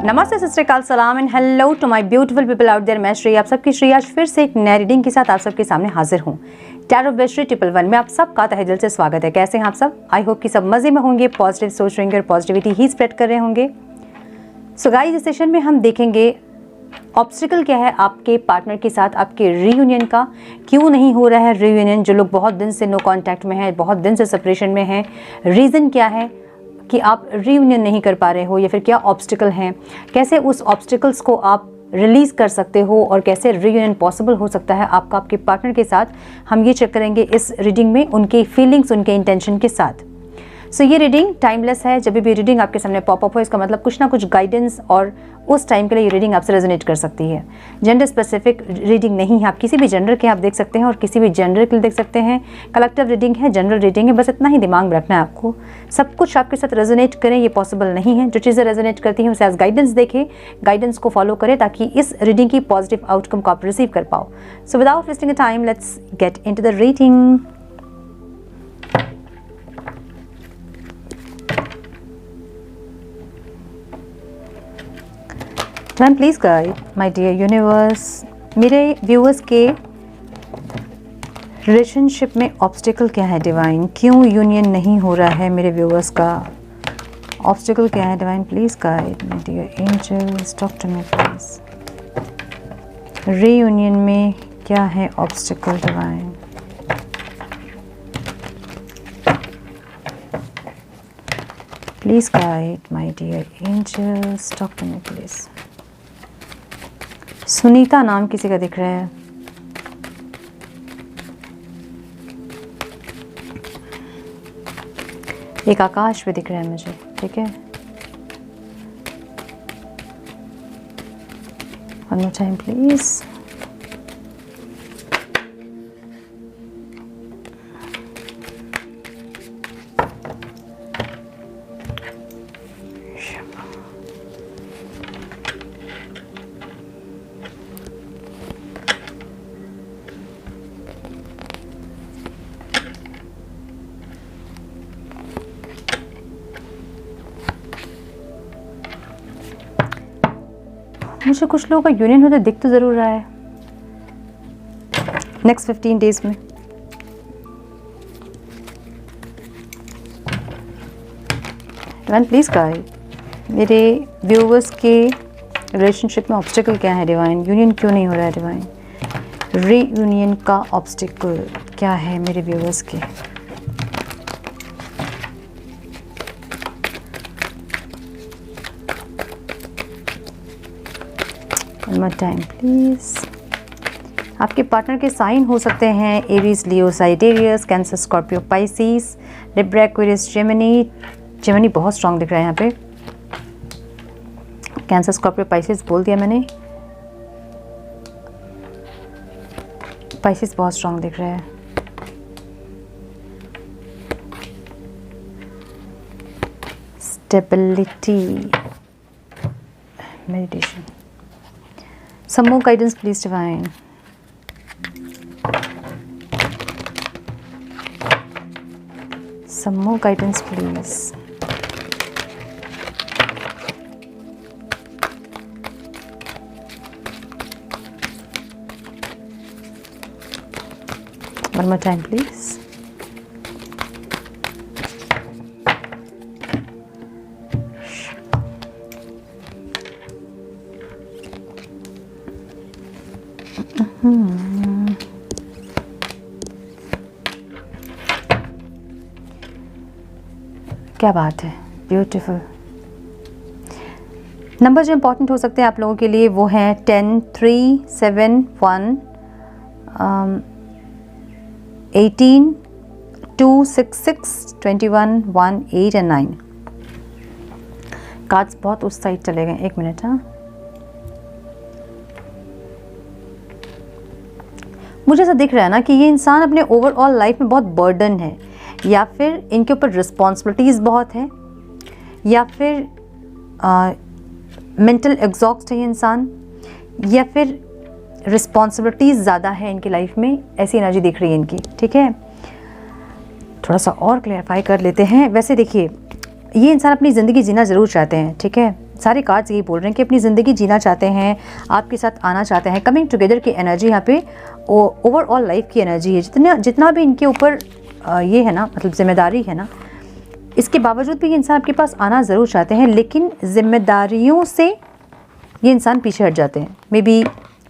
नमस्ते, सत श्री अकाल, सलाम and hello to my beautiful people out there. मैं श्री आप सबकी श्री आज फिर से एक नई रीडिंग के साथ आप सबके सामने हाजिर हूँ। टैरो विद श्री 111 में आप सबका तहे दिल से स्वागत है। कैसे हैं आप सब? आई होप कि सब मज़े में होंगे, पॉजिटिव सोच रहेंगे और पॉजिटिविटी ही स्प्रेड कर रहे होंगे। सो गाइस, इस सेशन में हम देखेंगे ऑब्स्टिकल क्या है आपके पार्टनर के साथ, आपके रीयूनियन का क्यों नहीं हो रहा है रीयूनियन। जो लोग बहुत दिन से नो कांटेक्ट में हैं, बहुत दिन से सेपरेशन में हैं, रीज़न क्या है कि आप रीयूनियन नहीं कर पा रहे हो, या फिर क्या ऑब्स्टिकल हैं, कैसे उस ऑब्स्टिकल्स को आप रिलीज़ कर सकते हो और कैसे रीयूनियन पॉसिबल हो सकता है आपका आपके पार्टनर के साथ। हम ये चेक करेंगे इस रीडिंग में उनके फीलिंग्स, उनके इंटेंशन के साथ। सो ये रीडिंग टाइमलेस है। जब भी रीडिंग आपके सामने पॉपअप हो, इसका मतलब कुछ ना कुछ गाइडेंस और उस टाइम के लिए ये रीडिंग आपसे रेजोनेट कर सकती है। जेंडर स्पेसिफिक रीडिंग नहीं है, आप किसी भी जेंडर के आप देख सकते हैं और किसी भी जेंडर के लिए देख सकते हैं। कलेक्टिव रीडिंग है, जनरल रीडिंग है, बस इतना ही दिमाग में रखना है आपको। सब कुछ आपके साथ रेजोनेट करें ये पॉसिबल नहीं है। जो चीज़ें रेजोनेट करती हैं उसे एज गाइडेंस देखें, गाइडेंस को फॉलो करें ताकि इस रीडिंग की पॉजिटिव आउटकम को आप रिसीव कर पाओ। So without wasting a time, let's get into the reading. Ma'am please guide my dear universe, मेरे व्यूअर्स के रिलेशनशिप में ऑब्स्टिकल क्या है डिवाइन, क्यों यूनियन नहीं हो रहा है मेरे व्यूअर्स का, ऑब्स्टिकल क्या है divine, please guide my dear angels, talk to me please. Reunion में क्या है obstacle divine, please guide my dear angels, talk to me please. Sunita नाम किसी का दिख रहा है। एक आकाश भी दिख रहा है मुझे, ठीक है। One more time please. मुझे कुछ लोगों का यूनियन होता दिख तो ज़रूर रहा है नेक्स्ट 15 डेज में। डिवाइन प्लीज़ गाइड मेरे व्यूअर्स के रिलेशनशिप में ऑब्स्टिकल क्या है डिवाइन, यूनियन क्यों नहीं हो रहा है डिवाइन, रीयूनियन का ऑब्स्टिकल क्या है मेरे व्यूअर्स के। One more time please. आपके पार्टनर के साइन हो सकते हैं Aries, Leo, Sagittarius, Cancer, Scorpio, Pisces, Libra, Aquarius, Gemini. Gemini बहुत स्ट्रांग दिख रहा है यहाँ पे। कैंसर, स्कॉर्पियो, पाइसिस बोल दिया मैंने। पाइसिस बहुत स्ट्रांग दिख रहा है। Stability, meditation. Some more guidance please divine. Some more guidance please. One more time please. क्या बात है, ब्यूटीफुल। नंबर जो इम्पोर्टेंट हो सकते हैं आप लोगों के लिए वो हैं 10, 3, 7, 1, 18, 2, 6, 6, 21, 1, 8 एंड 9। कार्ड्स बहुत उस साइड चले गए, एक मिनट। हाँ, मुझे ऐसा दिख रहा है ना कि ये इंसान अपने ओवरऑल लाइफ में बहुत बर्डन है, या फिर इनके ऊपर रिस्पॉन्सिबिलिटीज़ बहुत है, या फिर मेंटल एग्जॉस्ट है ये इंसान, या फिर रिस्पॉन्सिबिलिटीज़ ज़्यादा है इनकी लाइफ में। ऐसी एनर्जी दिख रही है इनकी, ठीक है। थोड़ा सा और क्लैरिफाई कर लेते हैं। वैसे देखिए, ये इंसान अपनी ज़िंदगी जीना ज़रूर चाहते हैं, ठीक है, सारे कार्ड्स यही बोल रहे हैं कि अपनी ज़िंदगी जीना चाहते हैं, आपके साथ आना चाहते हैं। कमिंग टुगेदर की एनर्जी यहाँ पे ओवरऑल लाइफ की एनर्जी है। जितना भी इनके ऊपर ये है ना, मतलब जिम्मेदारी है ना, इसके बावजूद भी ये इंसान आपके पास आना ज़रूर चाहते हैं, लेकिन जिम्मेदारियों से ये इंसान पीछे हट जाते हैं। May be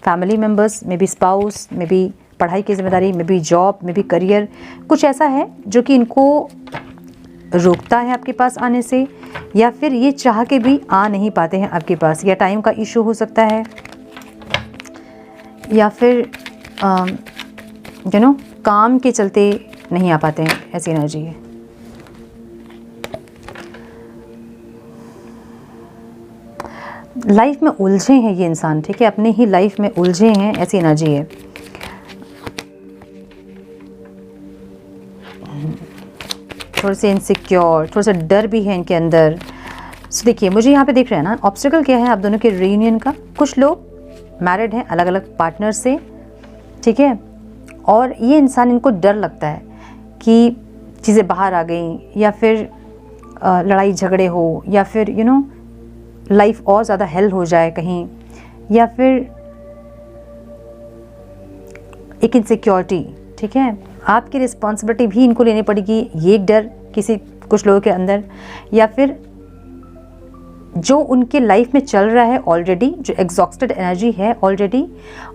family members, may be spouse, may be पढ़ाई की जिम्मेदारी, may be job, may be career, कुछ ऐसा है जो कि इनको रोकता है आपके पास आने से, या फिर ये चाह के भी आ नहीं पाते हैं आपके पास, या टाइम का इशू हो सकता है, या फिर काम के चलते नहीं आ पाते हैं। ऐसी एनर्जी है। लाइफ में उलझे हैं ये इंसान, ठीक है, अपने ही लाइफ में उलझे हैं, ऐसी एनर्जी है। थोड़े से इनसिक्योर, थोड़ा सा डर भी है इनके अंदर। सो देखिए, मुझे यहाँ पे दिख रहा है ना, ऑब्स्टिकल क्या है आप दोनों के रीयूनियन का। कुछ लोग मैरिड हैं अलग अलग पार्टनर से, ठीक है, और ये इंसान, इनको डर लगता है कि चीज़ें बाहर आ गई, या फिर लड़ाई झगड़े हो, या फिर लाइफ और ज़्यादा हेल हो जाए कहीं, या फिर एक इनसिक्योरिटी, ठीक है, आपकी रिस्पॉन्सिबिलिटी भी इनको लेनी पड़ेगी, ये एक डर कुछ लोगों के अंदर, या फिर जो उनके लाइफ में चल रहा है ऑलरेडी, जो एग्जॉस्टेड एनर्जी है ऑलरेडी,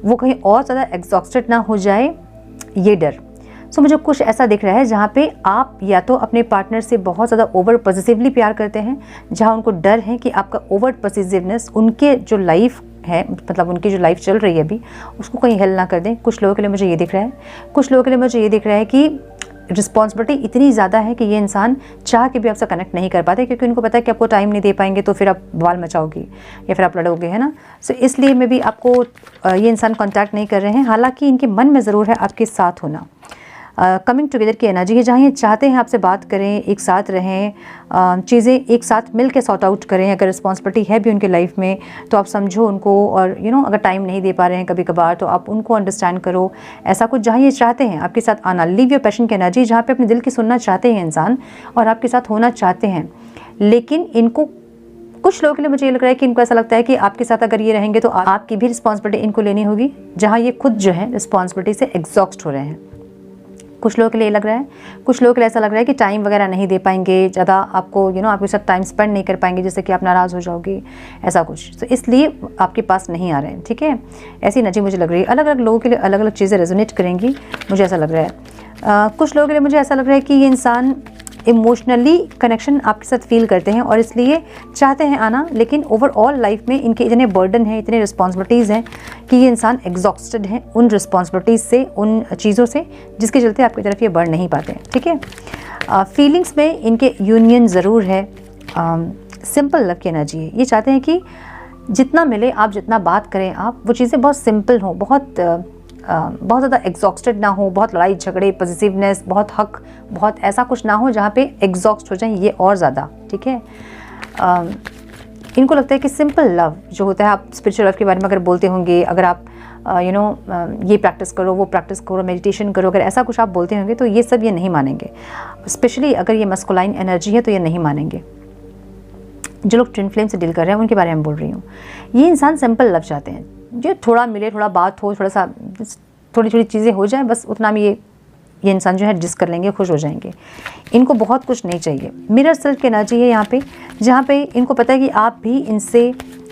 वो कहीं और ज़्यादा एग्जॉस्टेड ना हो जाए, ये डर। सो मुझे कुछ ऐसा दिख रहा है जहाँ पे आप या तो अपने पार्टनर से बहुत ज़्यादा ओवर पॉजिटिवली प्यार करते हैं, जहाँ उनको डर है कि आपका ओवर पॉजिटिवनेस उनके जो लाइफ है, मतलब उनकी जो लाइफ चल रही है अभी, उसको कहीं हेल्प ना कर दें। कुछ लोगों के लिए मुझे ये दिख रहा है, कुछ लोगों के लिए मुझे ये दिख रहा है कि रिस्पॉन्सिबिलिटी इतनी ज़्यादा है कि ये इंसान चाह के भी आपसे कनेक्ट नहीं कर पाते, क्योंकि उनको पता है कि आपको टाइम नहीं दे पाएंगे तो फिर आप बवाल मचाओगे या फिर आप लड़ोगे, है ना। सो इसलिए मैं भी आपको ये इंसान कांटेक्ट नहीं कर रहे हैं, हालांकि इनके मन में ज़रूर है आपके साथ होना। कमिंग टुगेदर की एनर्जी है, जहाँ ये चाहते हैं आपसे बात करें, एक साथ रहें, चीज़ें एक साथ मिल के सॉर्ट आउट करें। अगर रिस्पॉन्सिबिलिटी है भी उनके लाइफ में तो आप समझो उनको, और अगर टाइम नहीं दे पा रहे हैं कभी कभार तो आप उनको अंडरस्टैंड करो। ऐसा कुछ जहाँ ये चाहते हैं आपके साथ आना, लिव योर पैशन की एनर्जी, जहाँ पे अपने दिल की सुनना चाहते हैं इंसान और आपके साथ होना चाहते हैं। लेकिन इनको, कुछ लोगों के लिए मुझे ये लग रहा है कि इनको ऐसा लगता है कि आपके साथ अगर ये रहेंगे तो आपकी भी रिस्पॉन्सिबिलिटी इनको लेनी होगी, जहाँ ये खुद जो है रिस्पॉन्सिबिलिटी से एग्जॉस्ट हो रहे हैं। कुछ लोगों के लिए लग रहा है, कुछ लोगों के लिए ऐसा लग रहा है कि टाइम वगैरह नहीं दे पाएंगे, ज़्यादा आपको आपके साथ टाइम स्पेंड नहीं कर पाएंगे, जिससे कि आप नाराज़ हो जाओगे, ऐसा कुछ, तो इसलिए आपके पास नहीं आ रहे हैं, ठीक है। ऐसी एनर्जी मुझे लग रही है। अलग अलग लोगों के लिए अलग अलग चीज़ें रेजोनेट करेंगी, मुझे ऐसा लग रहा है। कुछ लोगों के लिए मुझे ऐसा लग रहा है कि ये इंसान इमोशनली कनेक्शन आपके साथ फील करते हैं और इसलिए चाहते हैं आना, लेकिन ओवरऑल लाइफ में इनके इतने बर्डन हैं, इतने रिस्पॉन्सिबिलिटीज़ हैं कि ये इंसान एग्जॉस्टेड हैं उन रिस्पॉन्सिबिलिटीज़ से, उन चीज़ों से, जिसके चलते आपकी तरफ ये बढ़ नहीं पाते हैं, ठीक है। फीलिंग्स में इनके यूनियन ज़रूर है, सिंपल लव की एनर्जी है। ये चाहते हैं कि जितना मिले आप, जितना बात करें आप, वो चीज़ें बहुत सिंपल हों, बहुत ज़्यादा एग्जॉस्टेड ना हो, बहुत लड़ाई झगड़े, पॉजिटिवनेस, बहुत हक, बहुत ऐसा कुछ ना हो जहाँ पे एग्जॉस्ट हो जाए ये और ज़्यादा, ठीक है। इनको लगता है कि सिंपल लव जो होता है, आप स्पिरिचुअल लव के बारे में अगर बोलते होंगे, अगर आप ये प्रैक्टिस करो, वो प्रैक्टिस करो, मेडिटेशन करो, अगर ऐसा कुछ आप बोलते होंगे तो ये सब ये नहीं मानेंगे। स्पेशली अगर ये मस्कुलाइन एनर्जी है तो ये नहीं मानेंगे। जो लोग ट्विन फ्लेम से डील कर रहे हैं उनके बारे में बोल रही हूँ। ये इंसान सिंपल लव चाहते हैं, जो थोड़ा मिले, थोड़ा बात हो, थोड़ा सा थोड़ी थोड़ी चीज़ें हो जाए, बस उतना में ये इंसान जो है एडजस्ट कर लेंगे, खुश हो जाएंगे। इनको बहुत कुछ नहीं चाहिए। मिरर सेल्फ की एनर्जी है यहाँ पे, जहाँ पे इनको पता है कि आप भी इनसे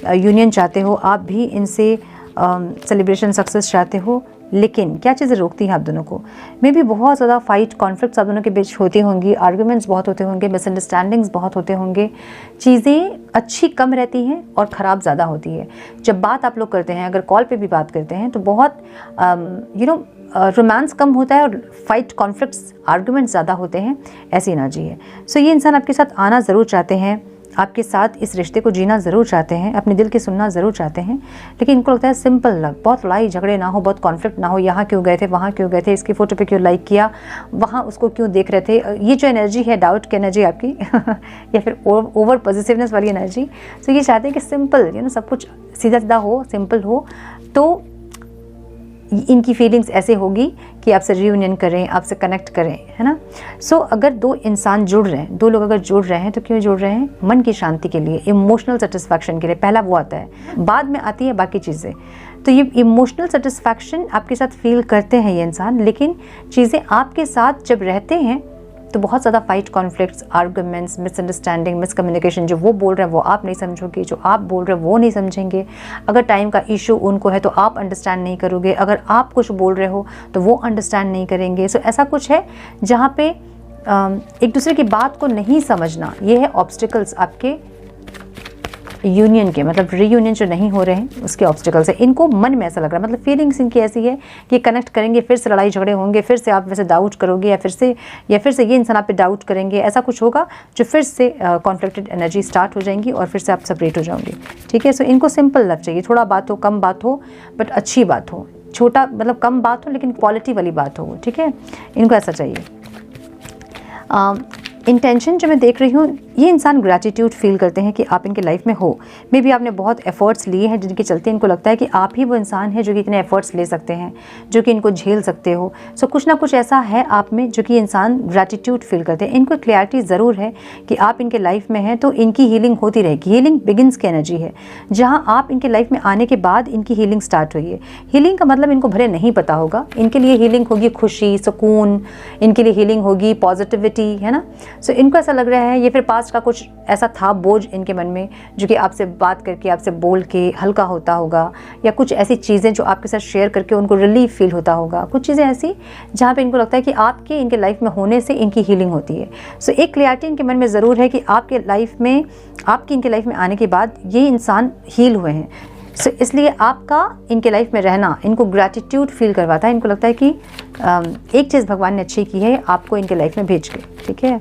यूनियन चाहते हो, आप भी इनसे सेलिब्रेशन सक्सेस चाहते हो, लेकिन क्या चीज़ें रोकती हैं आप दोनों को। मे भी बहुत ज़्यादा फाइट, कॉन्फ्लिक्ट्स आप दोनों के बीच होती होंगी, आर्ग्यूमेंट्स बहुत होते होंगे, मिसअंडरस्टैंडिंग्स बहुत होते होंगे, चीज़ें अच्छी कम रहती हैं और ख़राब ज़्यादा होती है। जब बात आप लोग करते हैं, अगर कॉल पे भी बात करते हैं तो बहुत रोमांस कम होता है और फाइट, कॉन्फ्लिक्ट्स, आर्ग्यूमेंट्स ज़्यादा होते हैं, ऐसी एनर्जी है। सो ये इंसान आपके साथ आना ज़रूर चाहते हैं, आपके साथ इस रिश्ते को जीना ज़रूर चाहते हैं, अपने दिल की सुनना ज़रूर चाहते हैं, लेकिन इनको लगता है सिंपल लव, बहुत लड़ाई झगड़े ना हो, बहुत कॉन्फ्लिक्ट ना हो, यहाँ क्यों गए थे, वहाँ क्यों गए थे, इसकी फ़ोटो पे क्यों लाइक किया, वहाँ उसको क्यों देख रहे थे। ये जो एनर्जी है, डाउट की एनर्जी आपकी या फिर ओवर पॉजिटिवनेस वाली एनर्जी। तो ये चाहते हैं कि सिंपल, सब कुछ सीधा सीधा हो, सिंपल हो। तो इनकी फीलिंग्स ऐसे होगी कि कि आपसे रियूनियन करें, आपसे कनेक्ट करें, है ना। सो अगर दो इंसान जुड़ रहे हैं, दो लोग अगर जुड़ रहे हैं तो क्यों जुड़ रहे हैं? मन की शांति के लिए, इमोशनल सेटिस्फैक्शन के लिए। पहला वो आता है, बाद में आती है बाकी चीज़ें। तो ये इमोशनल सेटिस्फैक्शन आपके साथ फील करते हैं ये इंसान, लेकिन चीज़ें आपके साथ जब रहते हैं तो बहुत ज़्यादा fight, conflicts, arguments, misunderstanding, miscommunication, जो वो बोल रहे हैं वो आप नहीं समझोगे, जो आप बोल रहे हैं वो नहीं समझेंगे। अगर टाइम का इशू उनको है तो आप अंडरस्टैंड नहीं करोगे, अगर आप कुछ बोल रहे हो तो वो अंडरस्टैंड नहीं करेंगे। सो ऐसा कुछ है जहाँ पे एक दूसरे की बात को नहीं समझना, ये है ऑब्स्टिकल्स आपके यूनियन के, मतलब रीयूनियन जो नहीं हो रहे हैं उसके ऑब्स्टिकल्स है। इनको मन में ऐसा लग रहा है, मतलब फीलिंग्स इनकी ऐसी है कि कनेक्ट करेंगे, फिर से लड़ाई झगड़े होंगे, फिर से आप वैसे डाउट करोगे, या फिर से ये इंसान आप पे डाउट करेंगे। ऐसा कुछ होगा जो फिर से कॉन्फ्लिक्टेड एनर्जी स्टार्ट हो जाएंगी और फिर से आप सेपरेट हो जाओगे। ठीक है। सो इनको सिंपल लव चाहिए, थोड़ा बात हो, कम बात हो, बट अच्छी बात हो, छोटा मतलब कम बात हो लेकिन क्वालिटी वाली बात हो। ठीक है, इनको ऐसा चाहिए। इंटेंशन जो मैं देख रही हूँ, ये इंसान ग्रैटिट्यूड फील करते हैं कि आप इनके लाइफ में हो। मे बी आपने बहुत एफर्ट्स लिए हैं जिनके चलते इनको लगता है कि आप ही वो इंसान है जो कि इतने एफर्ट्स ले सकते हैं, जो कि इनको झेल सकते हो। सो कुछ ना कुछ ऐसा है आप में जो कि इंसान ग्रैटिट्यूड फील करते हैं। इनको क्लैरिटी ज़रूर है कि आप इनके लाइफ में हैं तो इनकी हीलिंग होती रहेगी। हीलिंग बिगिंस की एनर्जी है, जहाँ आप इनके लाइफ में आने के बाद इनकी हीलिंग स्टार्ट हुई है। हीलिंग का मतलब इनको भले नहीं पता होगा, इनके लिए हीलिंग होगी खुशी, सुकून, इनके लिए हीलिंग होगी पॉजिटिविटी, है ना। सो इनको ऐसा लग रहा है ये फिर पास्ट का कुछ ऐसा था बोझ इनके मन में जो कि आपसे बात करके, आपसे बोल के हल्का होता होगा, या कुछ ऐसी चीज़ें जो आपके साथ शेयर करके उनको रिलीफ फील होता होगा। कुछ चीज़ें ऐसी जहाँ पे इनको लगता है कि आपके इनके लाइफ में होने से इनकी हीलिंग होती है। सो एक क्लैरिटी इनके मन में ज़रूर है कि आपके लाइफ में, आपकी इनके लाइफ में आने के बाद ये इंसान हील हुए हैं। सो इसलिए आपका इनके लाइफ में रहना इनको ग्रैटिट्यूड फील करवाता है। इनको लगता है कि एक चीज़ भगवान ने अच्छी की है आपको इनके लाइफ में भेज के। ठीक है।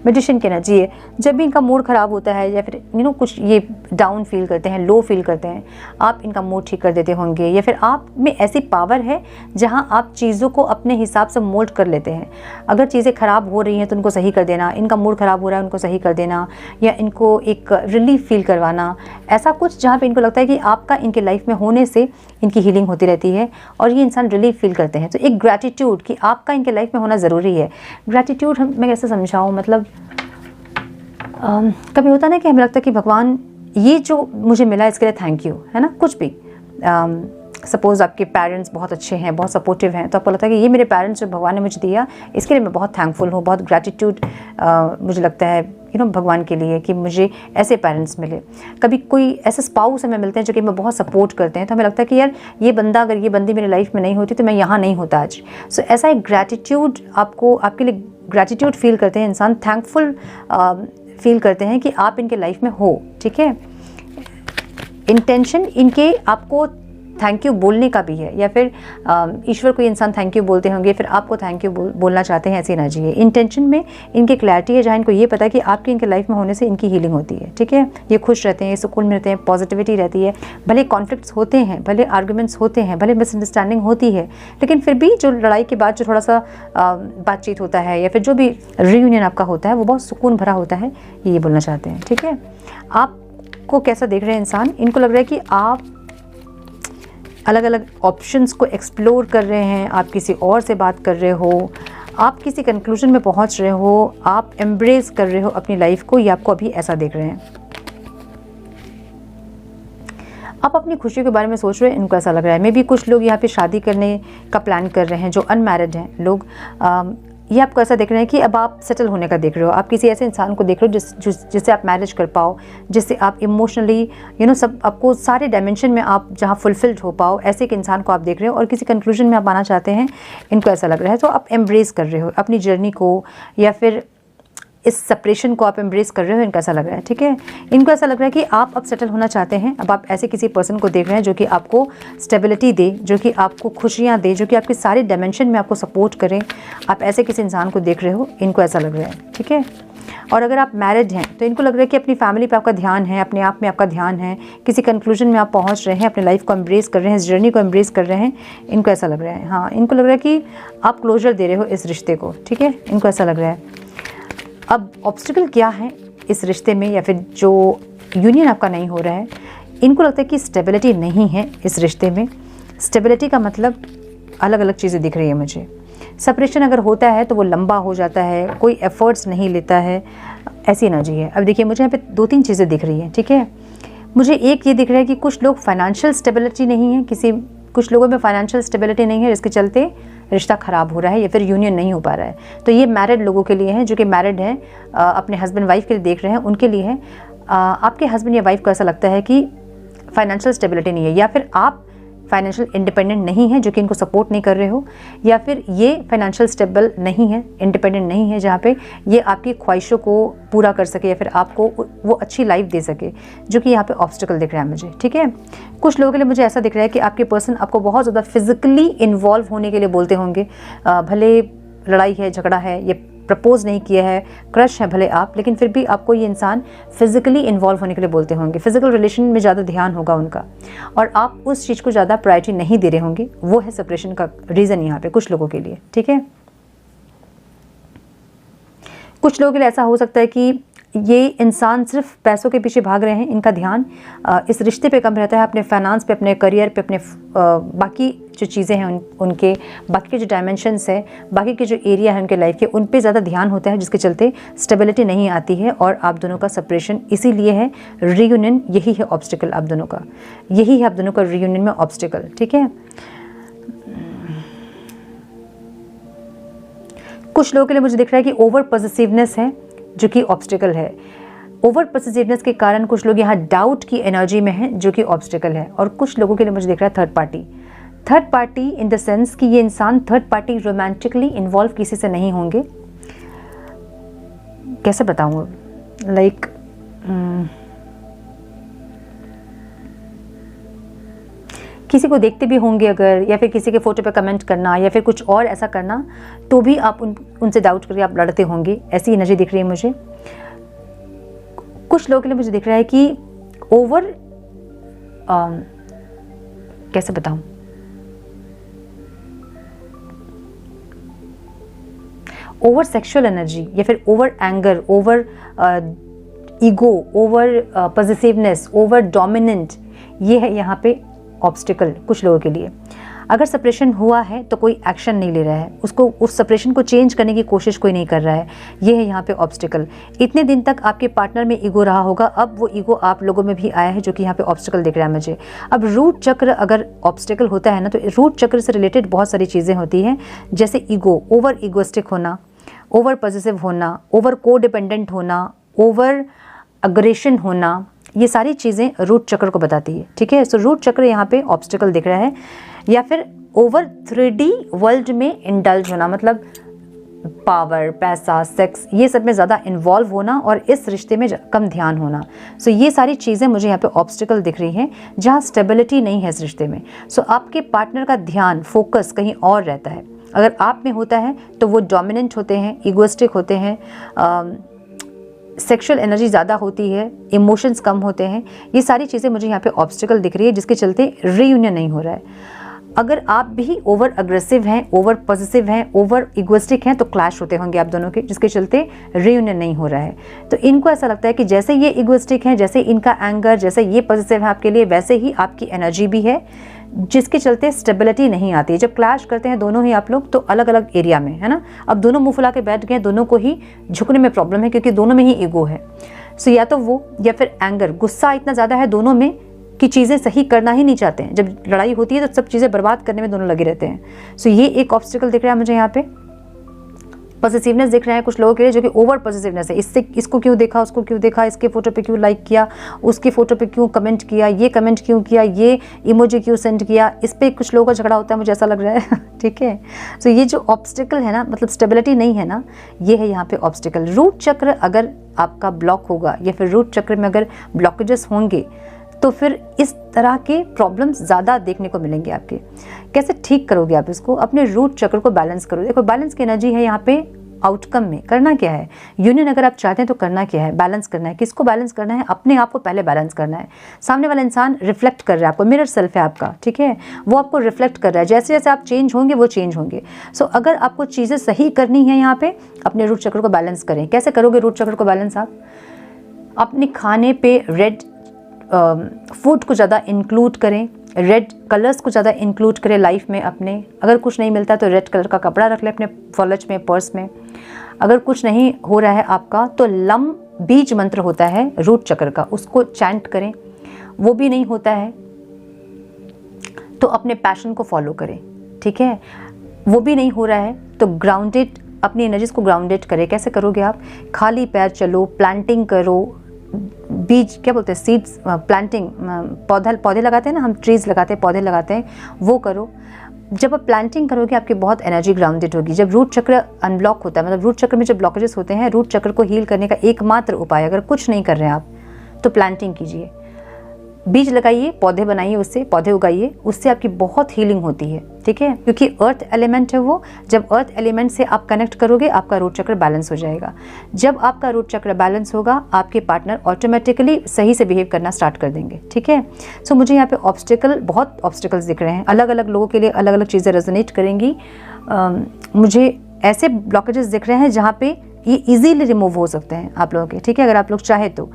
मेडिटेशन की एनर्जी है। जब भी इनका मूड ख़राब होता है या फिर कुछ ये डाउन फील करते हैं, लो फील करते हैं, आप इनका मूड ठीक कर देते होंगे, या फिर आप में ऐसी पावर है जहां आप चीज़ों को अपने हिसाब से मोल्ड कर लेते हैं। अगर चीज़ें ख़राब हो रही हैं तो उनको सही कर देना, इनका मूड ख़राब हो रहा है उनको सही कर देना, या इनको एक रिलीफ फील करवाना, ऐसा कुछ जहाँ पर इनको लगता है कि आपका इनके लाइफ में होने से इनकी हीलिंग होती रहती है और ये इंसान रिलीफ फील करते हैं। तो एक ग्रैटिट्यूड कि आपका इनके लाइफ में होना ज़रूरी है। ग्रैटिट्यूड मैं कैसे समझाऊँ, मतलब कभी होता ना कि हमें लगता है कि भगवान ये जो मुझे मिला इसके लिए थैंक यू, है ना। कुछ भी सपोज़ आपके पेरेंट्स बहुत अच्छे हैं, बहुत सपोर्टिव हैं, तो आपको लगता है कि ये मेरे पेरेंट्स जो भगवान ने मुझे दिया इसके लिए मैं बहुत थैंकफुल हूँ, बहुत ग्रैटिट्यूड मुझे लगता है भगवान के लिए कि मुझे ऐसे पेरेंट्स मिले। कभी कोई ऐसे स्पाउस हमें मिलते हैं जो कि हमें बहुत सपोर्ट करते हैं, तो हमें लगता है कि यार ये बंदा, अगर ये बंदी मेरी लाइफ में नहीं होती तो मैं यहाँ नहीं होता आज। सो ऐसा एक ग्रैटिट्यूड आपके लिए ग्रैटिट्यूड फील करते हैं इंसान, थैंकफुल फील करते हैं कि आप इनके लाइफ में हो। ठीक है। इंटेंशन इनके आपको थैंक यू बोलने का भी है, या फिर ईश्वर को इंसान थैंक यू बोलते होंगे, फिर आपको थैंक यू बोलना चाहते हैं, ऐसी एनर्जी है। इंटेंशन में इनकी क्लैरिटी है जहाँ इनको ये पता है कि आपकी इनके लाइफ में होने से इनकी हीलिंग होती है। ठीक है। ये खुश रहते हैं, सुकून में रहते हैं, पॉजिटिविटी रहती है। भले कॉन्फ्लिक्ट्स होते हैं, भले आर्गूमेंट्स होते हैं, भले मिसअंडरस्टैंडिंग होती है, लेकिन फिर भी जो लड़ाई के बाद जो थोड़ा सा बातचीत होता है या फिर जो भी रीयूनियन आपका होता है वो बहुत सुकून भरा होता है, ये बोलना चाहते हैं। ठीक है। आपको कैसा देख रहे हैं इंसान, इनको लग रहा है कि आप अलग अलग ऑप्शंस को एक्सप्लोर कर रहे हैं, आप किसी और से बात कर रहे हो, आप किसी कंक्लूजन में पहुंच रहे हो, आप एम्ब्रेस कर रहे हो अपनी लाइफ को, ये आपको अभी ऐसा देख रहे हैं। आप अपनी खुशियों के बारे में सोच रहे हैं, इनको ऐसा लग रहा है। मे बी कुछ लोग यहाँ पे शादी करने का प्लान कर रहे हैं, जो अनमैरिड हैं लोग, ये आपको ऐसा देख रहे हैं कि अब आप सेटल होने का देख रहे हो। आप किसी ऐसे इंसान को देख रहे हो जिससे आप मैरिज कर पाओ, जिससे आप इमोशनली सब आपको सारे डायमेंशन में आप जहाँ फुलफिल्ड हो पाओ, ऐसे एक इंसान को आप देख रहे हो और किसी कंक्लूजन में आप आना चाहते हैं, इनको ऐसा लग रहा है। तो आप एम्ब्रेस कर रहे हो अपनी जर्नी को, या फिर इस सेपरेशन को आप एम्ब्रेस कर रहे हो, इनको ऐसा लग रहा है। ठीक है। इनको ऐसा लग रहा है कि आप अब सेटल होना चाहते हैं। अब आप ऐसे किसी पर्सन को देख रहे हैं जो कि आपको स्टेबिलिटी दे, जो कि आपको खुशियाँ दे, जो कि आपके सारे डायमेंशन में आपको सपोर्ट करें। आप ऐसे किसी इंसान को देख रहे हो, इनको ऐसा लग रहा है। ठीक है। और अगर आप मैरिड हैं तो इनको लग रहा है कि अपनी फैमिली पे आपका ध्यान है, अपने आप में आपका ध्यान है, किसी कंक्लूजन में आप पहुंच रहे हैं, अपनी लाइफ को एम्ब्रेस कर रहे हैं, इस जर्नी को एम्ब्रेस कर रहे हैं, इनको ऐसा लग रहा है। हाँ, इनको लग रहा है कि आप क्लोजर दे रहे हो इस रिश्ते को। ठीक है। इनको ऐसा लग रहा है। अब ऑब्स्टिकल क्या है इस रिश्ते में, या फिर जो यूनियन आपका नहीं हो रहा है, इनको लगता है कि स्टेबिलिटी नहीं है इस रिश्ते में। स्टेबिलिटी का मतलब अलग अलग चीज़ें दिख रही है मुझे। सेपरेशन अगर होता है तो वो लंबा हो जाता है, कोई एफर्ट्स नहीं लेता है, ऐसी एनर्जी है। अब देखिए मुझे यहाँ पे 2-3 चीज़ें दिख रही हैं, ठीक है। मुझे एक ये दिख रहा है कि कुछ लोग फाइनेंशियल स्टेबिलिटी नहीं है, कुछ लोगों में फाइनेंशियल स्टेबिलिटी नहीं है, जिसके चलते रिश्ता ख़राब हो रहा है या फिर यूनियन नहीं हो पा रहा है। तो ये मैरिड लोगों के लिए है, जो कि मैरिड हैं, अपने हस्बैंड वाइफ के लिए देख रहे हैं, उनके लिए है। आपके हस्बैंड या वाइफ को ऐसा लगता है कि फाइनेंशियल स्टेबिलिटी नहीं है, या फिर आप फाइनेंशियल इंडिपेंडेंट नहीं है जो कि इनको सपोर्ट नहीं कर रहे हो, या फिर ये फाइनेंशियल स्टेबल नहीं है, इंडिपेंडेंट नहीं है, जहाँ पे ये आपकी ख्वाहिशों को पूरा कर सके या फिर आपको वो अच्छी लाइफ दे सके, जो कि यहाँ पे ऑब्स्टिकल दिख रहा है मुझे, ठीक है। कुछ लोगों के लिए मुझे ऐसा दिख रहा है कि आपके पर्सन आपको बहुत ज़्यादा फिजिकली इन्वॉल्व होने के लिए बोलते होंगे। भले लड़ाई है, झगड़ा है, ये प्रपोज नहीं किया है, क्रश है भले आप, लेकिन फिर भी आपको ये इंसान फिजिकली इन्वॉल्व होने के लिए बोलते होंगे। फिजिकल रिलेशन में ज़्यादा ध्यान होगा उनका, और आप उस चीज़ को ज़्यादा प्रायोरिटी नहीं दे रहे होंगे। वो है सेपरेशन का रीज़न यहाँ पे कुछ लोगों के लिए, ठीक है। कुछ लोगों के लिए ऐसा हो सकता है कि ये इंसान सिर्फ पैसों के पीछे भाग रहे हैं, इनका ध्यान इस रिश्ते पे कम रहता है, अपने फाइनेंस पे, अपने करियर पे, अपने बाकी जो चीज़ें हैं उनके बाकी के जो डायमेंशंस है, बाकी के जो एरिया है उनके लाइफ के, उन पे ज़्यादा ध्यान होता है, जिसके चलते स्टेबिलिटी नहीं आती है और आप दोनों का सेपरेशन इसीलिए है। रीयूनियन यही है ऑब्स्टिकल आप दोनों का, यही है आप दोनों का रीयूनियन में ऑब्स्टिकल, ठीक है। कुछ लोगों के लिए मुझे दिख रहा है कि ओवर पॉसेसिवनेस है, जो कि ऑब्स्टिकल है। ओवर पॉसेसिवनेस के कारण कुछ लोग यहाँ डाउट की एनर्जी में हैं, जो कि ऑब्स्टिकल है। और कुछ लोगों के लिए मुझे दिख रहा है third party in the sense कि ये इंसान थर्ड पार्टी रोमांटिकली इन्वॉल्व किसी से नहीं होंगे। कैसे बताऊँ, लाइक किसी को देखते भी होंगे अगर, या फिर किसी के फोटो पे कमेंट करना, या फिर कुछ और ऐसा करना, तो भी आप उनसे डाउट करके आप लड़ते होंगे, ऐसी एनर्जी दिख रही है मुझे। कुछ लोगों के लिए मुझे दिख रहा है कि ओवर कैसे बताऊं, ओवर सेक्सुअल एनर्जी, या फिर over anger, over ego, over possessiveness, over dominant, ये है यहाँ पे ऑब्स्टिकल कुछ लोगों के लिए। अगर सेपरेशन हुआ है तो कोई एक्शन नहीं ले रहा है, उसको उस सेपरेशन को चेंज करने की कोशिश कोई नहीं कर रहा है, ये है यहाँ पे ऑब्स्टिकल। इतने दिन तक आपके पार्टनर में ईगो रहा होगा, अब वो ईगो आप लोगों में भी आया है, जो कि यहाँ पे ऑब्स्टिकल दिख रहा है मुझे। अब रूट चक्र अगर ऑब्स्टिकल होता है ना, तो रूट चक्र से रिलेटेड बहुत सारी चीज़ें होती हैं, जैसे ईगो, ओवर ईगोस्टिक होना, ओवर पॉसेसिव होना, ओवर कोडिपेंडेंट होना, ओवर अग्रेशन होना, ये सारी चीज़ें रूट चक्र को बताती है, ठीक है। सो रूट चक्र यहाँ पे ऑब्स्टिकल दिख रहा है। या फिर ओवर 3D वर्ल्ड में इंडल्ज होना, मतलब पावर, पैसा, सेक्स, ये सब में ज़्यादा इन्वॉल्व होना और इस रिश्ते में कम ध्यान होना। सो ये सारी चीज़ें मुझे यहाँ पे ऑब्स्टिकल दिख रही हैं, जहाँ स्टेबिलिटी नहीं है इस रिश्ते में। सो आपके पार्टनर का ध्यान, फोकस कहीं और रहता है। अगर आप में होता है तो वो डोमिनेंट होते हैं, इगोइस्टिक होते हैं, सेक्सुअल एनर्जी ज़्यादा होती है, इमोशंस कम होते हैं। ये सारी चीज़ें मुझे यहाँ पे ऑब्स्टिकल दिख रही है, जिसके चलते रीयूनियन नहीं हो रहा है। अगर आप भी ओवर अग्रेसिव हैं, ओवर पॉसेसिव हैं, ओवर इगोइस्टिक हैं, तो क्लैश होते होंगे आप दोनों के, जिसके चलते रीयूनियन नहीं हो रहा है। तो इनको ऐसा लगता है कि जैसे ये इगोइस्टिक हैं, जैसे इनका एंगर, जैसे ये पॉसेसिव है आपके लिए, वैसे ही आपकी एनर्जी भी है, जिसके चलते स्टेबिलिटी नहीं आती है। जब क्लैश करते हैं दोनों ही आप लोग, तो अलग अलग एरिया में, है ना। अब दोनों मुंह फुला के बैठ गए, दोनों को ही झुकने में प्रॉब्लम है, क्योंकि दोनों में ही ईगो है। सो या तो वो, या फिर एंगर, गुस्सा इतना ज़्यादा है दोनों में कि चीज़ें सही करना ही नहीं चाहते हैं। जब लड़ाई होती है तो सब चीज़ें बर्बाद करने में दोनों लगे रहते हैं। सो ये एक ऑब्स्टिकल दिख रहा है मुझे यहाँ पे। पॉसेसिवनेस दिख रहा है कुछ लोगों के लिए, जो कि ओवर पॉसेसिवनेस है। इसको क्यों देखा, उसको क्यों देखा, इसके फोटो पे क्यों लाइक किया, उसके फोटो पे क्यों कमेंट किया, ये कमेंट क्यों किया, ये इमोजी क्यों सेंड किया, इस पे कुछ लोगों का झगड़ा होता है, मुझे ऐसा लग रहा है। ठीक है। सो ये जो ऑब्स्टिकल है ना, मतलब स्टेबिलिटी नहीं है ना, ये है यहाँ पे ऑब्स्टिकल। रूट चक्र अगर आपका ब्लॉक होगा, या फिर रूट चक्र में अगर ब्लॉकेजेस होंगे, तो फिर इस तरह के प्रॉब्लम्स ज़्यादा देखने को मिलेंगे आपके। कैसे ठीक करोगे आप इसको? अपने रूट चक्र को बैलेंस करो। देखो, बैलेंस की एनर्जी है यहाँ पे आउटकम में। करना क्या है? यूनियन अगर आप चाहते हैं तो करना क्या है? बैलेंस करना है। किसको बैलेंस करना है? अपने आप को पहले बैलेंस करना है। सामने वाला इंसान रिफ्लेक्ट कर रहा है आपको, मिरर सेल्फ है आपका, ठीक है। वो आपको रिफ्लेक्ट कर रहा है। जैसे जैसे आप चेंज होंगे वो चेंज होंगे। सो अगर आपको चीज़ें सही करनी है यहाँ पे, अपने रूट चक्र को बैलेंस करें। कैसे करोगे रूट चक्र को बैलेंस? आप अपने खाने पे रेड फूड को ज़्यादा इंक्लूड करें, रेड कलर्स को ज़्यादा इंक्लूड करें लाइफ में अपने। अगर कुछ नहीं मिलता तो रेड कलर का कपड़ा रख लें अपने वॉलेट में, पर्स में। अगर कुछ नहीं हो रहा है आपका तो लम बीज मंत्र होता है रूट चक्र का, उसको चैंट करें। वो भी नहीं होता है तो अपने पैशन को फॉलो करें, ठीक है। वो भी नहीं हो रहा है तो ग्राउंडेड, अपनी एनर्जीज को ग्राउंडेड करें। कैसे करोगे आप? खाली पैर चलो, प्लांटिंग करो, बीज क्या बोलते हैं, सीड्स प्लांटिंग, पौधे लगाते हैं ना हम, ट्रीज लगाते हैं, पौधे लगाते हैं, वो करो। जब आप प्लांटिंग करोगे आपकी बहुत एनर्जी ग्राउंडेड होगी। जब रूट चक्र अनब्लॉक होता है, मतलब रूट चक्र में जब ब्लॉकेजेस होते हैं, रूट चक्र को हील करने का एकमात्र उपाय, अगर कुछ नहीं कर रहे हैं आप तो प्लांटिंग कीजिए, बीज लगाइए, पौधे बनाइए, उससे पौधे उगाइए, उससे आपकी बहुत हीलिंग होती है, ठीक है। क्योंकि अर्थ एलिमेंट है वो, जब अर्थ एलिमेंट से आप कनेक्ट करोगे आपका रूट चक्र बैलेंस हो जाएगा। जब आपका रूट चक्र बैलेंस होगा आपके पार्टनर ऑटोमेटिकली सही से बिहेव करना स्टार्ट कर देंगे, ठीक है। सो मुझे यहाँ पे बहुत ऑब्स्टिकल्स दिख रहे हैं, अलग अलग लोगों के लिए अलग अलग चीज़ें रेजोनेट करेंगी। मुझे ऐसे ब्लॉकेजेस दिख रहे हैं जहाँ पे ये इजीली रिमूव हो सकते हैं आप लोगों के, ठीक है, अगर आप लोग चाहे तो।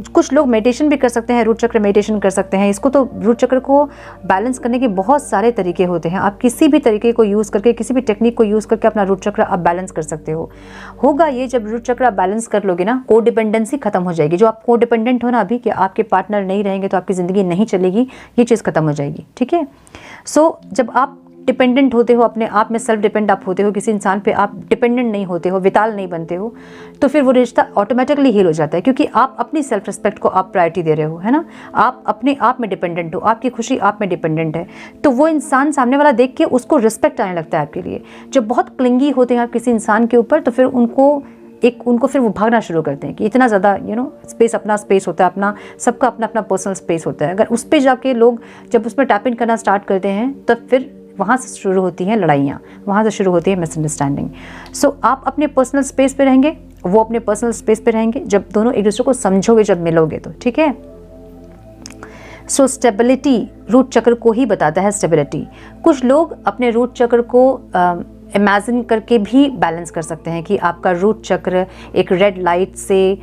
कुछ लोग मेडिटेशन भी कर सकते हैं, रूट चक्र मेडिटेशन कर सकते हैं। इसको तो रूट चक्र को बैलेंस करने के बहुत सारे तरीके होते हैं। आप किसी भी तरीके को यूज़ करके, किसी भी टेक्निक को यूज़ करके अपना रूट चक्र आप बैलेंस कर सकते हो। होगा ये, जब रूट चक्र आप बैलेंस कर लोगे ना, को डिपेंडेंसी खत्म हो जाएगी। जो आप को डिपेंडेंट हो ना अभी, कि आपके पार्टनर नहीं रहेंगे तो आपकी ज़िंदगी नहीं चलेगी, ये चीज़ खत्म हो जाएगी, ठीक है। सो जब आप डिपेंडेंट होते हो, अपने आप में सेल्फ डिपेंड आप होते हो, किसी इंसान पे आप डिपेंडेंट नहीं होते हो, विताल नहीं बनते हो, तो फिर वो रिश्ता ऑटोमेटिकली हील हो जाता है। क्योंकि आप अपनी सेल्फ रिस्पेक्ट को आप प्रायोरिटी दे रहे हो, है ना। आप अपने आप में डिपेंडेंट हो, आपकी खुशी आप में डिपेंडेंट है, तो वो इंसान सामने वाला देख के उसको रिस्पेक्ट आने लगता है आपके लिए। जब बहुत क्लिंगी होते हैं आप किसी इंसान के ऊपर, तो फिर उनको फिर वो भागना शुरू करते हैं कि इतना ज़्यादा स्पेस, अपना स्पेस होता है, अपना सबका अपना अपना पर्सनल स्पेस होता है। अगर उस पर जाके लोग जब उसमें टैप इन करना स्टार्ट करते हैं, तब फिर वहाँ से शुरू होती हैं लड़ाइयाँ, वहाँ से शुरू होती है मिसअंडरस्टैंडिंग। सो आप अपने पर्सनल स्पेस पे रहेंगे, वो अपने पर्सनल स्पेस पे रहेंगे, जब दोनों एक दूसरे को समझोगे, जब मिलोगे तो, ठीक है। सो स्टेबिलिटी रूट चक्र को ही बताता है, स्टेबिलिटी। कुछ लोग अपने रूट चक्र को इमेजिन करके भी बैलेंस कर सकते हैं कि आपका रूट चक्र एक रेड लाइट से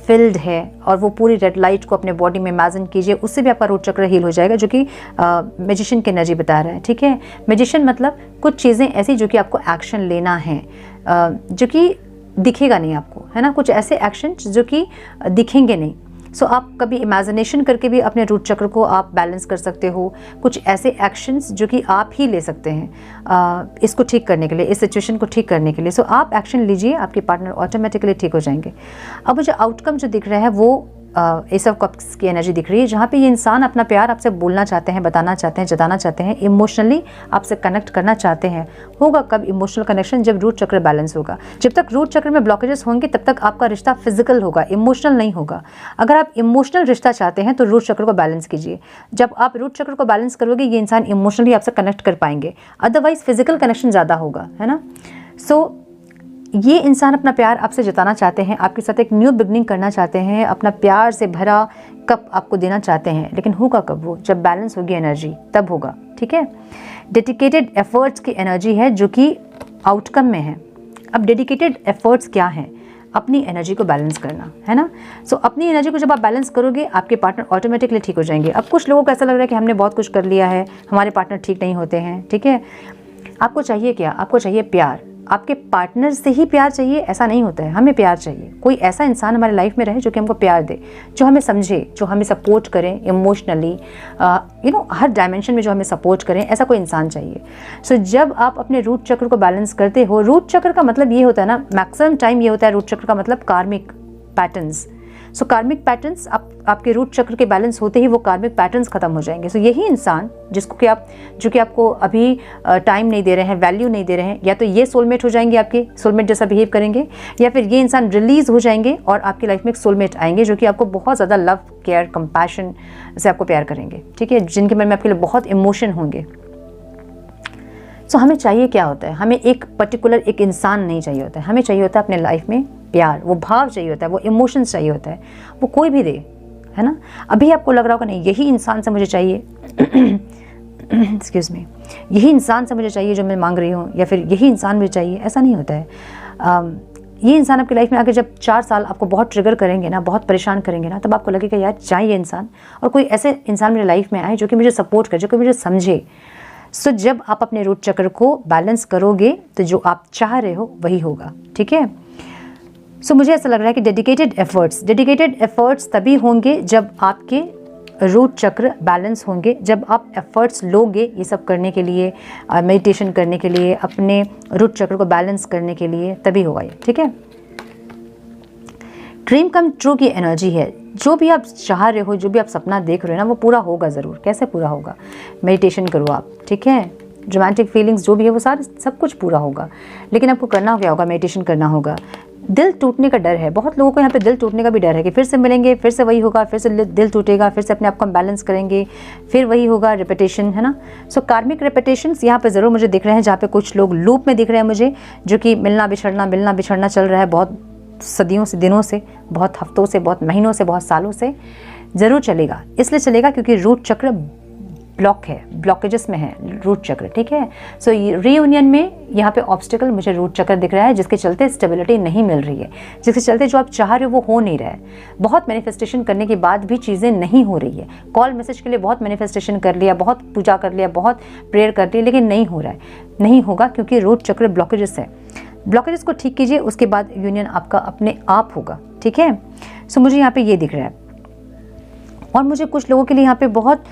फिल्ड है, और वो पूरी रेड लाइट को अपने बॉडी में इमेजिन कीजिए, उससे भी आपका रूट चक्र हील हो जाएगा, जो कि मैजिशियन की एनर्जी बता रहा है, ठीक है। मैजिशियन मतलब कुछ चीज़ें ऐसी जो कि आपको एक्शन लेना है, जो कि दिखेगा नहीं आपको, है ना। कुछ ऐसे एक्शन जो कि दिखेंगे नहीं। सो आप कभी इमेजिनेशन करके भी अपने रूट चक्र को आप बैलेंस कर सकते हो। कुछ ऐसे एक्शंस जो कि आप ही ले सकते हैं इसको ठीक करने के लिए, इस सिचुएशन को ठीक करने के लिए। सो आप एक्शन लीजिए, आपके पार्टनर ऑटोमेटिकली ठीक हो जाएंगे। अब मुझे आउटकम जो दिख रहा है वो एस ऑफ कप्स की एनर्जी दिख रही है, जहाँ पे ये इंसान अपना प्यार आपसे बोलना चाहते हैं, बताना चाहते हैं, जताना चाहते हैं, इमोशनली आपसे कनेक्ट करना चाहते हैं। होगा कब इमोशनल कनेक्शन? जब रूट चक्र बैलेंस होगा। जब तक रूट चक्र में ब्लॉकेजेस होंगे तब तक आपका रिश्ता फिजिकल होगा, इमोशनल नहीं होगा। अगर आप इमोशनल रिश्ता चाहते हैं तो रूट चक्र को बैलेंस कीजिए। जब आप रूट चक्र को बैलेंस करोगे, ये इंसान इमोशनली आपसे कनेक्ट कर पाएंगे, अदरवाइज फिजिकल कनेक्शन ज़्यादा होगा, है ना। सो ये इंसान अपना प्यार आपसे जताना चाहते हैं, आपके साथ एक न्यू बिगनिंग करना चाहते हैं, अपना प्यार से भरा कप आपको देना चाहते हैं। लेकिन होगा कब वो? जब बैलेंस होगी एनर्जी, तब होगा, ठीक है। डेडिकेटेड एफर्ट्स की एनर्जी है जो कि आउटकम में है। अब डेडिकेटेड एफर्ट्स क्या हैं? अपनी एनर्जी को बैलेंस करना, है ना। सो अपनी एनर्जी को जब आप बैलेंस करोगे, आपके पार्टनर ऑटोमेटिकली ठीक हो जाएंगे। अब कुछ लोगों को ऐसा लग रहा है कि हमने बहुत कुछ कर लिया है, हमारे पार्टनर ठीक नहीं होते हैं, ठीक है। आपको चाहिए क्या? आपको चाहिए प्यार। आपके पार्टनर से ही प्यार चाहिए ऐसा नहीं होता है, हमें प्यार चाहिए। कोई ऐसा इंसान हमारे लाइफ में रहे जो कि हमको प्यार दे, जो हमें समझे, जो हमें सपोर्ट करें इमोशनली, हर डायमेंशन में जो हमें सपोर्ट करें, ऐसा कोई इंसान चाहिए। सो जब आप अपने रूट चक्र को बैलेंस करते हो, रूट चक्र का मतलब ये होता है ना, मैक्सिमम टाइम ये होता है रूट चक्र का मतलब कार्मिक पैटर्न्स। सो कार्मिक पैटर्न्स आपके रूट चक्र के बैलेंस होते ही वो कार्मिक पैटर्न्स खत्म हो जाएंगे। सो यही इंसान जो कि आपको अभी टाइम नहीं दे रहे हैं, वैल्यू नहीं दे रहे हैं, या तो ये सोलमेट हो जाएंगे, आपके सोलमेट जैसा बिहेव करेंगे, या फिर ये इंसान रिलीज हो जाएंगे और आपकी लाइफ में एक सोलमेट आएंगे जो कि आपको बहुत ज़्यादा लव, केयर, कंपैशन से आपको प्यार करेंगे, ठीक है, जिनके मन में आपके लिए बहुत इमोशन होंगे। सो हमें चाहिए क्या होता है? हमें एक पर्टिकुलर एक इंसान नहीं चाहिए होता है, हमें चाहिए होता है अपने लाइफ में प्यार, वो भाव चाहिए होता है, वो इमोशंस चाहिए होता है, वो कोई भी दे, है ना। अभी आपको लग रहा होगा नहीं यही इंसान से मुझे चाहिए एक्सक्यूज़ मी, यही इंसान से मुझे चाहिए जो मैं मांग रही हूँ, या फिर यही इंसान मुझे चाहिए, ऐसा नहीं होता है। ये इंसान आपकी लाइफ में आके जब 4 साल आपको बहुत ट्रिगर करेंगे ना, बहुत परेशान करेंगे ना, तब आपको लगेगा यार चाहिए इंसान, और कोई ऐसे इंसान मेरे लाइफ में आए जो कि मुझे सपोर्ट करे, जो कि मुझे समझे। सो जब आप अपने रूट चक्र को बैलेंस करोगे तो जो आप चाह रहे हो वही होगा, ठीक है। सो मुझे ऐसा लग रहा है कि डेडिकेटेड एफर्ट्स तभी होंगे जब आपके रूट चक्र बैलेंस होंगे, जब आप एफर्ट्स लोगे ये सब करने के लिए, मेडिटेशन करने के लिए, अपने रूट चक्र को बैलेंस करने के लिए, तभी होगा ये, ठीक है। ड्रीम कम ट्रू की एनर्जी है, जो भी आप चाह रहे हो, जो भी आप सपना देख रहे हो ना, वो पूरा होगा ज़रूर। कैसे पूरा होगा? मेडिटेशन करो आप, ठीक है। रोमांटिक फीलिंग्स जो भी है वो सारे सब कुछ पूरा होगा, लेकिन आपको करना क्या होगा? मेडिटेशन करना होगा। दिल टूटने का डर है, बहुत लोगों को यहाँ पे दिल टूटने का भी डर है कि फिर से मिलेंगे, फिर से वही होगा, फिर से दिल टूटेगा, फिर से अपने आप को हम बैलेंस करेंगे, फिर वही होगा, रिपीटेशन, है ना। सो कार्मिक रिपीटेशंस यहाँ पे ज़रूर मुझे दिख रहे हैं, जहाँ पे कुछ लोग लूप में दिख रहे हैं मुझे, जो कि मिलना बिछड़ना चल रहा है बहुत सदियों से, दिनों से, बहुत हफ्तों से, बहुत महीनों से, बहुत सालों से। ज़रूर चलेगा, इसलिए चलेगा क्योंकि रूट चक्र ब्लॉक है, ब्लॉकेजेस में है रूट चक्र, ठीक है। सो रीयूनियन में यहाँ पे ऑब्स्टिकल मुझे रूट चक्र दिख रहा है, जिसके चलते स्टेबिलिटी नहीं मिल रही है, जिसके चलते जो आप चाह रहे हो वो हो नहीं रहा है। बहुत मैनिफेस्टेशन करने के बाद भी चीज़ें नहीं हो रही है। कॉल मैसेज के लिए बहुत मैनिफेस्टेशन कर लिया, बहुत पूजा कर लिया, बहुत प्रेयर कर लिया, लेकिन नहीं हो रहा है, नहीं होगा क्योंकि रूट चक्र ब्लॉकेजेस है। ब्लॉकेजेस को ठीक कीजिए, उसके बाद यूनियन आपका अपने आप होगा, ठीक है। सो मुझे यहाँ पे ये दिख रहा है, और मुझे कुछ लोगों के लिए यहाँ पे बहुत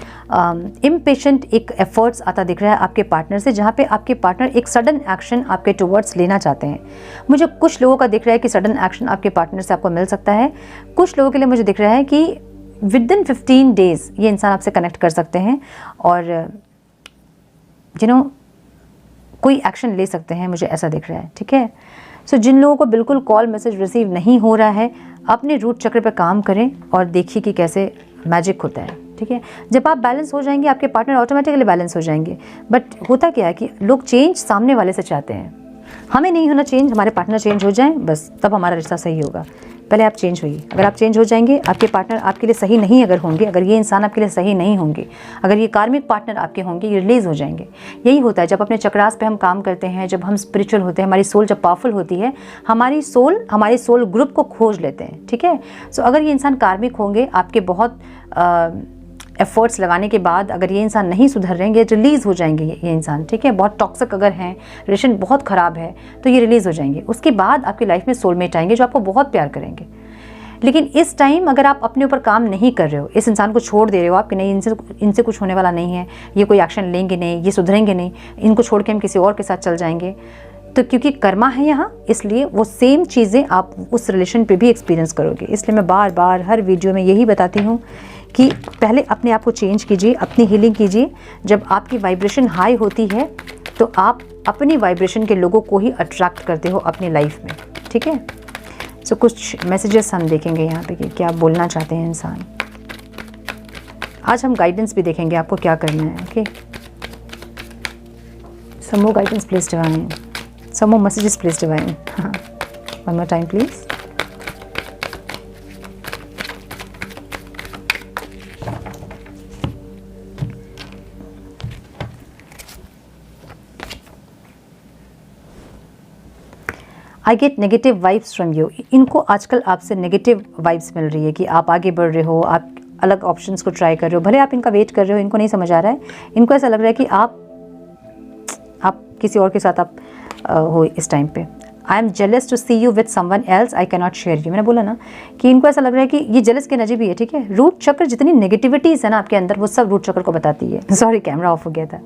इम्पेशेंट एक एफर्ट्स आता दिख रहा है आपके पार्टनर से, जहाँ पे आपके पार्टनर एक सडन एक्शन आपके टुवर्ड्स लेना चाहते हैं। मुझे कुछ लोगों का दिख रहा है कि सडन एक्शन आपके पार्टनर से आपको मिल सकता है। कुछ लोगों के लिए मुझे दिख रहा है कि विदिन 15 डेज ये इंसान आपसे कनेक्ट कर सकते हैं और कोई एक्शन ले सकते हैं, मुझे ऐसा दिख रहा है, ठीक है। सो जिन लोगों को बिल्कुल कॉल मैसेज रिसीव नहीं हो रहा है, अपने रूट चक्र पर काम करें और देखिए कि कैसे मैजिक होता है, ठीक है। जब आप बैलेंस हो जाएंगे, आपके पार्टनर ऑटोमेटिकली बैलेंस हो जाएंगे। बट होता क्या है कि लोग चेंज सामने वाले से चाहते हैं, हमें नहीं होना चेंज, हमारे पार्टनर चेंज हो जाएं, बस तब हमारा रिश्ता सही होगा। पहले आप चेंज होइए। अगर आप चेंज हो जाएंगे, आपके पार्टनर आपके लिए सही नहीं अगर होंगे, अगर ये इंसान आपके लिए सही नहीं होंगे, अगर ये कार्मिक पार्टनर आपके होंगे, ये रिलीज़ हो जाएंगे। यही होता है जब अपने चक्रास पे हम काम करते हैं, जब हम स्पिरिचुअल होते हैं, हमारी सोल जब पावरफुल होती है, हमारी सोल ग्रुप को खोज लेते हैं, ठीक है। सो अगर ये इंसान कार्मिक होंगे, आपके बहुत एफर्ट्स लगाने के बाद अगर ये इंसान नहीं सुधर रहेंगे, रिलीज़ हो जाएंगे ये इंसान, ठीक है। बहुत टॉक्सिक अगर हैं, रिलेशन बहुत ख़राब है, तो ये रिलीज़ हो जाएंगे। उसके बाद आपकी लाइफ में सोलमेट आएंगे जो आपको बहुत प्यार करेंगे। लेकिन इस टाइम अगर आप अपने ऊपर काम नहीं कर रहे हो, इस इंसान को छोड़ दे रहे हो आप कि नहीं, इनसे कुछ होने वाला नहीं है, ये कोई एक्शन लेंगे नहीं, ये सुधरेंगे नहीं, इनको छोड़ के हम किसी और के साथ चल जाएंगे, तो क्योंकि कर्मा है यहाँ, इसलिए वो सेम चीज़ें आप उस रिलेशन पे भी एक्सपीरियंस करोगे। इसलिए मैं बार बार हर वीडियो में यही बताती हूँ कि पहले अपने आप को चेंज कीजिए, अपनी हीलिंग कीजिए। जब आपकी वाइब्रेशन हाई होती है तो आप अपनी वाइब्रेशन के लोगों को ही अट्रैक्ट करते हो अपनी लाइफ में, ठीक है। सो कुछ मैसेजेस हम देखेंगे यहाँ पे कि क्या बोलना चाहते हैं इंसान। आज हम गाइडेंस भी देखेंगे आपको क्या करना है, okay. Some more guidance please divine, some more messages please divine. हाँ, one more time please. I get negative vibes from you. इनको आजकल आपसे नेगेटिव वाइब्स मिल रही है कि आप आगे बढ़ रहे हो, आप अलग ऑप्शंस को ट्राई कर रहे हो, भले आप इनका वेट कर रहे हो, इनको नहीं समझ आ रहा है। इनको ऐसा लग रहा है कि आप किसी और के साथ आप हो इस टाइम पे। I am jealous to see you with someone else, I can not share you. मैंने बोला ना कि इनको ऐसा लग रहा है कि ये जेलस की एनर्जी भी है, ठीक है। रूट चक्र जितनी नेगेटिविटीज़ है ना आपके अंदर, वो सब रूट चक्र को बताती है। सॉरी, कैमरा ऑफ हो गया था।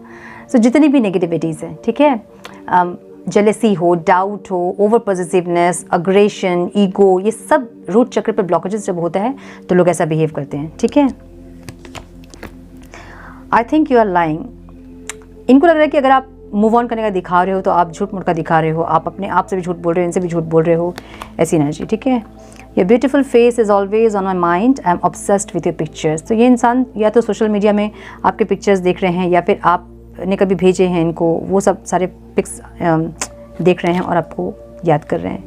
सो जितनी भी नेगेटिविटीज़ है, ठीक है, जेलेसी हो, डाउट हो, ओवर पॉजिटिवनेस, अग्रेशन, ईगो, ये सब रूट चक्र पर ब्लॉकेजेस जब होता है तो लोग ऐसा बिहेव करते हैं, ठीक है। I think you are lying. इनको लग रहा है कि अगर आप मूव ऑन करने का दिखा रहे हो तो आप झूठ मूठ का दिखा रहे हो, आप अपने आप से भी झूठ बोल रहे हो, इनसे भी झूठ बोल रहे हो, ऐसी एनर्जी, ठीक है। Your beautiful face is always on my mind, I am obsessed with your pictures. तो ये इंसान या तो सोशल मीडिया में आपके पिक्चर्स देख रहे हैं, या फिर आपने कभी भेजे हैं इनको, वो सब सारे पिक्स देख रहे हैं और आपको याद कर रहे हैं।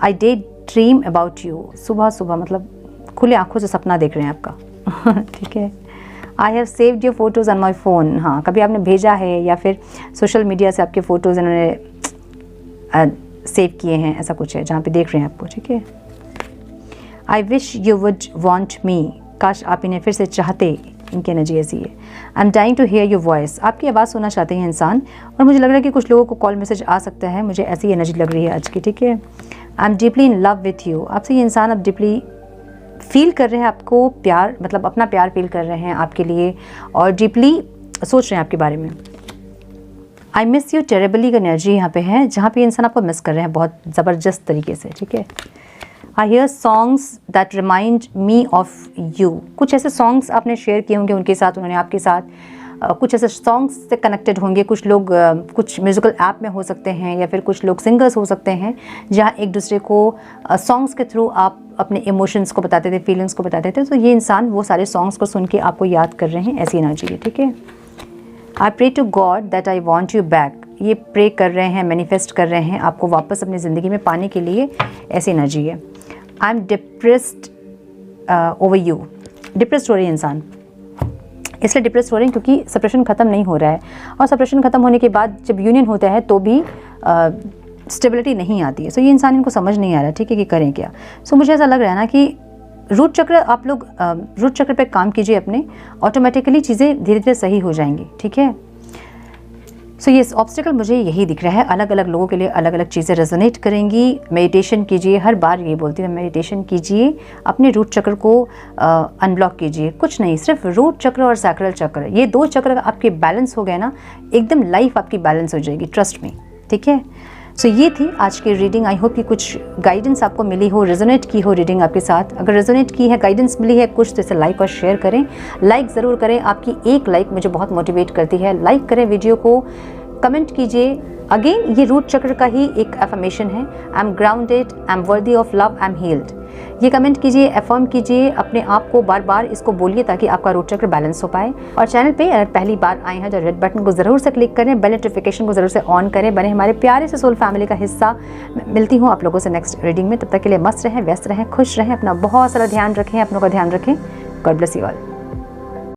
आई डे ड्रीम अबाउट यू। सुबह सुबह मतलब खुले आंखों से सपना देख रहे हैं आपका, ठीक है। I have saved your photos on my phone. हाँ, कभी आपने भेजा है या फिर सोशल मीडिया से आपके फ़ोटोज़ इन्होंने सेव किए हैं, ऐसा कुछ है जहाँ पे देख रहे हैं आपको, ठीक है। I wish you would want me, काश आप इन्हें फिर से चाहते, इनकी एनर्जी ऐसी है। I am dying to hear your voice, आपकी आवाज़ सुनना चाहते हैं इंसान, और मुझे लग रहा है कि कुछ लोगों को कॉल मैसेज आ सकता है, मुझे ऐसी एनर्जी लग रही है आज की, ठीक है। I am deeply in love with you, आपसे ये इंसान अब डीपली फील कर रहे हैं आपको, प्यार मतलब अपना प्यार फील कर रहे हैं आपके लिए, और डीपली सोच रहे हैं आपके बारे में। आई मिस यू टेरेबली का एनर्जी यहाँ पे है, जहाँ पे इंसान आपको मिस कर रहे हैं बहुत ज़बरदस्त तरीके से, ठीक है। I hear songs that remind me of you, कुछ ऐसे सॉन्ग्स आपने शेयर किए होंगे उनके साथ, उन्होंने आपके साथ कुछ ऐसे सॉन्ग्स से कनेक्टेड होंगे। कुछ लोग कुछ म्यूज़िकल ऐप में हो सकते हैं, या फिर कुछ लोग सिंगर्स हो सकते हैं, जहाँ एक दूसरे को सॉन्ग्स के थ्रू आप अपने इमोशंस को बताते थे, फीलिंग्स को बताते थे। तो ये इंसान वो सारे सॉन्ग्स को सुन के आपको याद कर रहे हैं, ऐसी एनर्जी है, ठीक है। I pray to God that I want you back, ये प्रे कर रहे हैं, मैनिफेस्ट कर रहे हैं आपको वापस अपनी ज़िंदगी में पाने के लिए, ऐसी एनर्जी है। I am depressed over you, depressed हो रही है इंसान, इसलिए डिप्रेस हो रहे हैं क्योंकि सेपरेशन ख़त्म नहीं हो रहा है, और सेपरेशन ख़त्म होने के बाद जब यूनियन होता है तो भी स्टेबिलिटी नहीं आती है। सो ये इंसान इनको समझ नहीं आ रहा, ठीक है, कि करें क्या। सो मुझे ऐसा लग रहा है ना कि रूट चक्र, आप लोग रूट चक्र पे काम कीजिए अपने, ऑटोमेटिकली चीज़ें धीरे धीरे सही हो जाएंगी, ठीक है। सो ये ऑब्स्टिकल मुझे यही दिख रहा है, अलग अलग लोगों के लिए अलग अलग चीज़ें रेजोनेट करेंगी। मेडिटेशन कीजिए, हर बार ये बोलती हूँ, मेडिटेशन कीजिए, अपने रूट चक्र को अनब्लॉक कीजिए। कुछ नहीं, सिर्फ रूट चक्र और सैक्रल चक्र, ये दो चक्र आपके बैलेंस हो गए ना, एकदम लाइफ आपकी बैलेंस हो जाएगी, ट्रस्ट में, ठीक है। सो ये थी आज की रीडिंग। आई होप कि कुछ गाइडेंस आपको मिली हो, रेजोनेट की हो रीडिंग आपके साथ। अगर रेजोनेट की है, गाइडेंस मिली है कुछ, तो इसे लाइक और शेयर करें। लाइक ज़रूर करें, आपकी एक लाइक मुझे बहुत मोटिवेट करती है। लाइक करें वीडियो को, कमेंट कीजिए। अगेन ये रूट चक्र का ही एक अफर्मेशन है, I M grounded, I am worthy of love, I am heeled. ये कमेंट कीजिए, अफर्म कीजिए अपने आप को, बार बार इसको बोलिए ताकि आपका रूट चक्र बैलेंस हो पाए। और चैनल पे अगर पहली बार आए हैं तो रेड बटन को ज़रूर से क्लिक करें, बेल नोटिफिकेशन को ज़रूर से ऑन करें, बने हमारे प्यारे से सोल फैमिली का हिस्सा। मिलती हूँ आप लोगों से नेक्स्ट रीडिंग में, तब तक के लिए मस्त रहें, व्यस्त रहें, खुश रहें, अपना बहुत सारा ध्यान रखें, अपनों का ध्यान रखें। God bless you all.